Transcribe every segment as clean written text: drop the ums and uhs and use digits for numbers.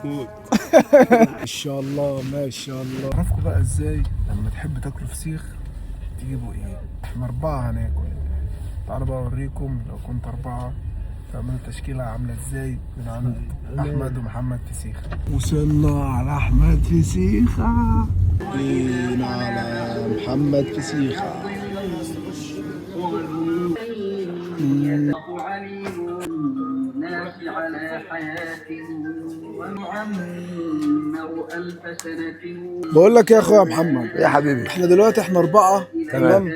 ما شاء الله ما شاء الله. عرفكم بقى ازاي لما تحب تاكلوا فسيخ تجيبوا ايه؟ احنا 4 هناكل. تعالوا بقى اوريكم لو كنت 4 تعملوا تشكيلة عاملة ازاي من عند احمد ومحمد فسيخة. وصلنا على احمد فسيخة، جينا على محمد فسيخة. على حياته ونعمر 1000 سنة. بقول لك يا اخويا محمد يا حبيبي، احنا دلوقتي 4 تمام،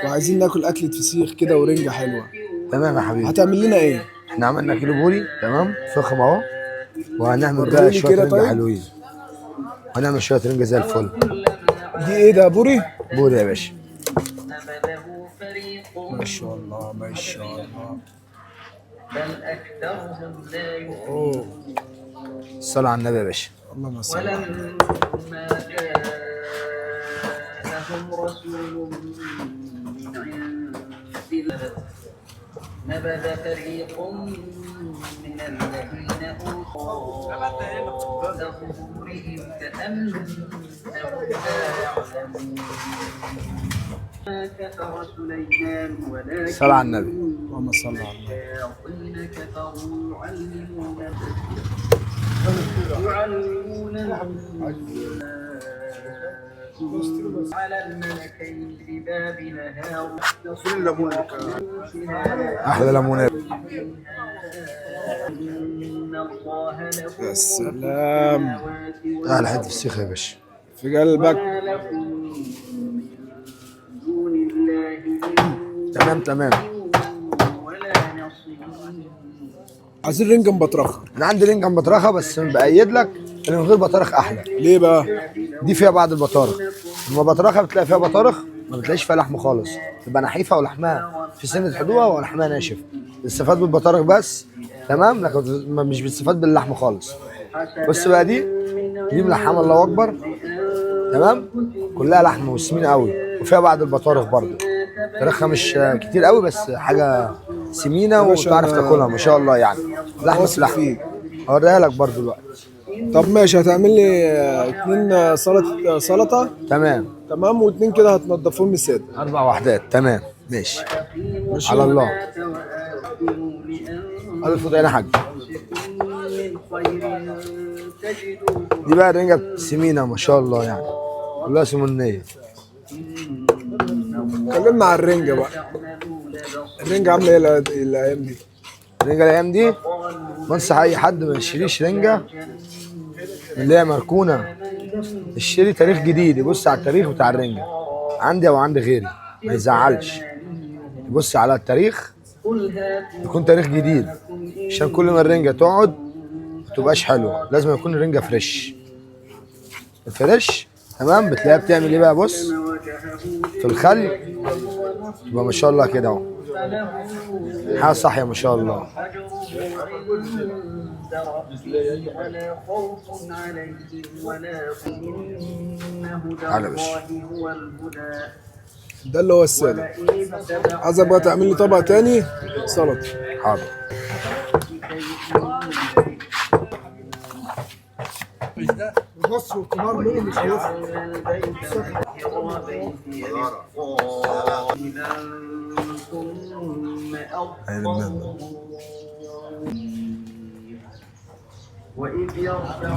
وعايزين ناكل اكلة فسيخ كده ورنجة حلوة. تمام يا حبيبي. هتعمل لنا ايه؟ احنا عملنا كيلو بوري تمام فخم اهو، وهنعمل بقى وريني شويه كده رنجة طيب. حلوين، هنعمل شويه رنجة زي الفل. دي ايه ده؟ بوري؟ بوري يا باشا. ما شاء الله ما شاء الله. بل أكثرهم لا يؤمنون. اوه الصلاة على النبي يا باشا. اللهم صل على النبي. ولما جاءهم رسول من عند الله نبذ فريق من الذين أوتوا ظهورهم كأنهم لا يعلمون. كفر سليمان ولكن الصلاة على النبي. اللهم صل على النبي. الشياطين كفروا يعلمون على الملكين ببابل هاروت احلى ليمونه. إن الله له يا سلام. احلى حته فسيخ يا باشا في قلبك. ما لكم من دون الله تمام تمام. ولا نصير. عايزين رنجة مبطرخة. انا عندي رنجة مبطرخه بس بأيد لك اللي من غير بطارخ احلى. ليه بقى؟ دي فيها بعض البطارخ، لما بطرخه بتلاقي فيها بطارخ ما بتلاقيش فيها لحم خالص، تبقى نحيفه ولحمها في سنه حدوها ولحمها ناشف. بتستفاد بالبطارخ بس تمام، لكن مش بتستفاد باللحم خالص. بص بقى دي ملحمه الله اكبر تمام، كلها لحم وسمين قوي وفيها بعض البطارخ برضو. تاريخها مش كتير قوي بس حاجه سمينه وتعرف تاكلها ما شاء الله يعني. لحمه في لحمه. هوريها لك برضو دلوقتي. طب ماشي، هتعمل لي 2 سلطة تمام تمام، و2 كده هتنضفهم لي سادة. 4 وحدات تمام ماشي. على الله. ألف وطعين يا حاج. دي بقى الرنجة سمينة ما شاء الله يعني، كلها سمنية. كلمنا عن الرنجة بقى. الرنجة عاملة ايه الأيام دي؟ الرنجة الأيام دي بنصح أي حد ما يشتريش رنجة اللي هي مركونة، اشتري تاريخ جديد. يبص على التاريخ بتاع الرنجة عندي أو عند غيري ما يزعلش. يبص على التاريخ يكون تاريخ جديد، عشان كل ما الرنجة تقعد ما تبقاش حلوة. لازم يكون الرنجة فريش. الفريش تمام بتلاقيها بتعمل ايه بقى؟ بص في الخل تبقى ما شاء الله كده اهو، حاجة صاحية ما شاء الله. ولا خوف عليهم ولا هم على باشا. هو الهدى. ده اللي هو السادة. عايزك بقى تعمل لي طبق تاني سلطة. حاضر. مصر والكبار منهم مش هيفرق.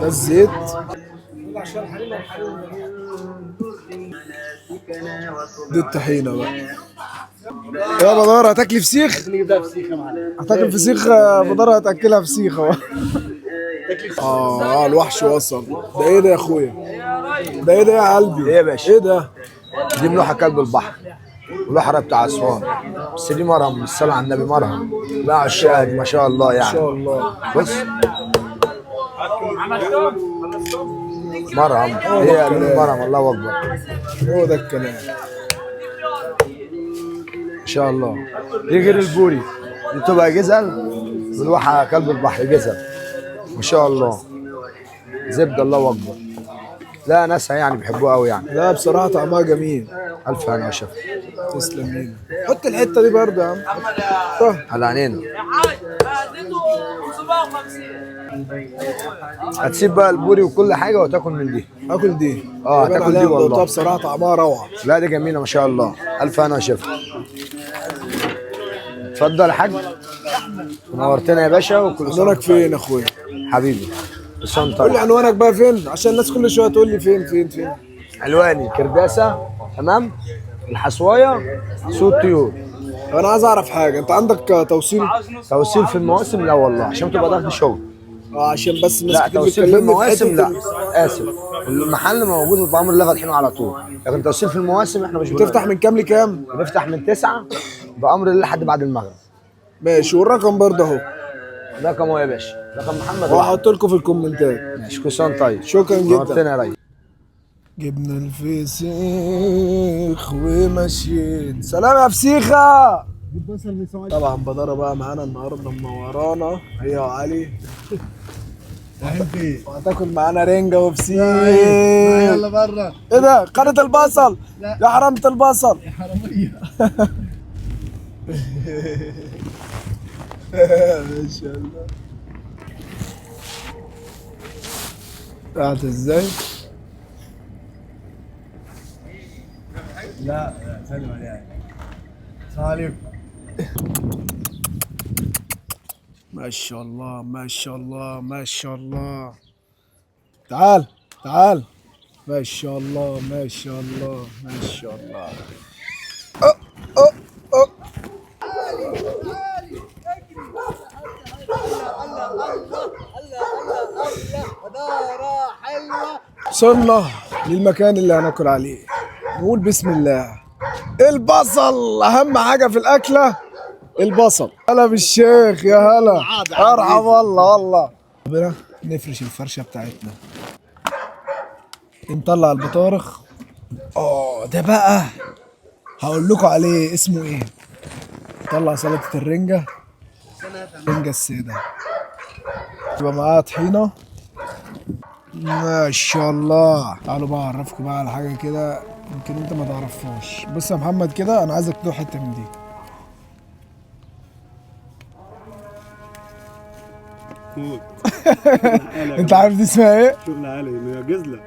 ده الزيت. دي الطحينة بقى. يا بدار هتاكلي فسيخ؟ هتاكل فسيخ بدار هتاكلها فسيخ اهو. الوحش وصل. ده ايه ده يا اخويا؟ ده ايه ده يا قلبي؟ ايه يا باشا؟ ايه ده؟ دي ملوحة كلب البحر والبحر بتاع اسوان، بس دي مرهم. الصلاة على النبي مرهم. لا على الشاهد ما شاء الله يعني. ما شاء الله. بص مرهم، هي مرهم الله اكبر. هو ده الكلام. ما شاء الله. دي غير البوري، دي بتبقى جزل ملوحة كلب البحر جزل ما شاء الله. زبده الله اكبر. لا ناسها يعني بيحبوها قوي يعني. لا بصراحة طعمها جميل. الف هنا وشفا. تسلم لينا. حط الحته دي برضه يا عم. حطها. على عينينا. هتسيب بقى البوري وكل حاجه وتاكل من دي. اكل دي. هتاكل دي والله والله. بصراحه طعمها روعه. لا دي جميله ما شاء الله. الف انا شايفها. اتفضل يا حاج. نورتنا يا باشا وكل سنه عنوانك فين يا اخويا؟ حبيبي. كل سنه وانت قول لي طيب. عنوانك بقى فين عشان الناس كل شويه تقول لي فين. علواني كرداسه تمام. الحصوايه سوق الطيور. انا عايز اعرف حاجه، انت عندك توصيل؟ توصيل في المواسم لا والله عشان تبقى ضغط شغل. عشان بس الناس لا كتير توصيل في بتكلمني المواسم حتة لا. اسف. المحل موجود بأمر الله فاتحينه على طول، لكن توصيل في المواسم احنا مش بتفتح من كام لكام؟ بنفتح من 9 بأمر الله لحد بعد المغرب. ماشي، والرقم برضه اهو. رقم اهو يا باشا، رقم محمد. وهحط لكم في الكومنتات. ماشي كل سنه وأنت طيب. شكرا جدا. نورتنا يا ريس. جبنا الفسيخ وماشيين. سلام يا فسيخة. طبعا بدارة بقى معانا النهارده منورانا هي وعلي. وهتاكل معانا رنجة وفسيخ. يلا بره. ايه ده؟ قناة البصل يا حرامة البصل. يا حرامية. ما شاء الله. قاعد ازاي؟ لا سلم عليها. السلام عليكم. ما شاء الله ما شاء الله ما شاء الله. تعال. ما شاء الله ما شاء الله ما شاء الله. أه أه أه. وصلنا للمكان اللي هناكل عليه. نقول بسم الله. البصل اهم حاجه في الاكله. البصل. هلا بالشيخ يا هلا. ارحب والله. ربنا نفرش الفرشه بتاعتنا. نطلع البطارخ. ده بقى هقول لكم عليه اسمه ايه. نطلع سلطه الرنجه الساده. يبقى معاها طحينه. ما شاء الله. تعالوا بقى اعرفكم بقى على حاجه كده يمكن انت ما تعرفهاش. بص يا محمد كده، انا عايزك تدوق حته من دي. انت عارف دي اسمها ايه؟ شغل عالي جزلة.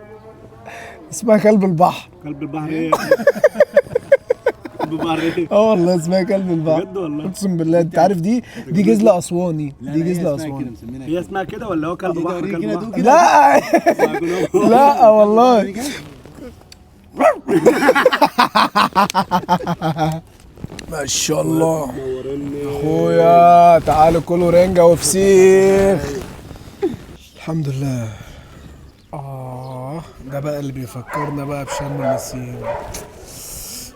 اسمها كلب البحر. قلب البحر ايه؟ قلب البحر ايه؟ والله اسمها كلب البحر. بجد والله؟ اقسم بالله. انت عارف دي جزله اسواني. دي جزله اسواني. هي اسمها كده ولا هو كلب بحر؟ كلب بحر. لا لا والله. ما شاء الله. اخويا تعالوا كلوا رنجة وفسيخ. الحمد لله. ده بقى اللي بيفكرنا بقى بشم النسيم.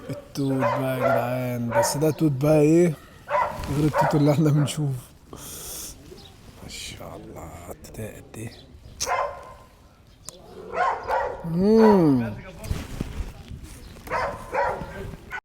التوت بقى يا جدعان، بس ده توت بقى ايه غير التوت اللي احنا بنشوفه. ما شاء الله. ده قد ايه.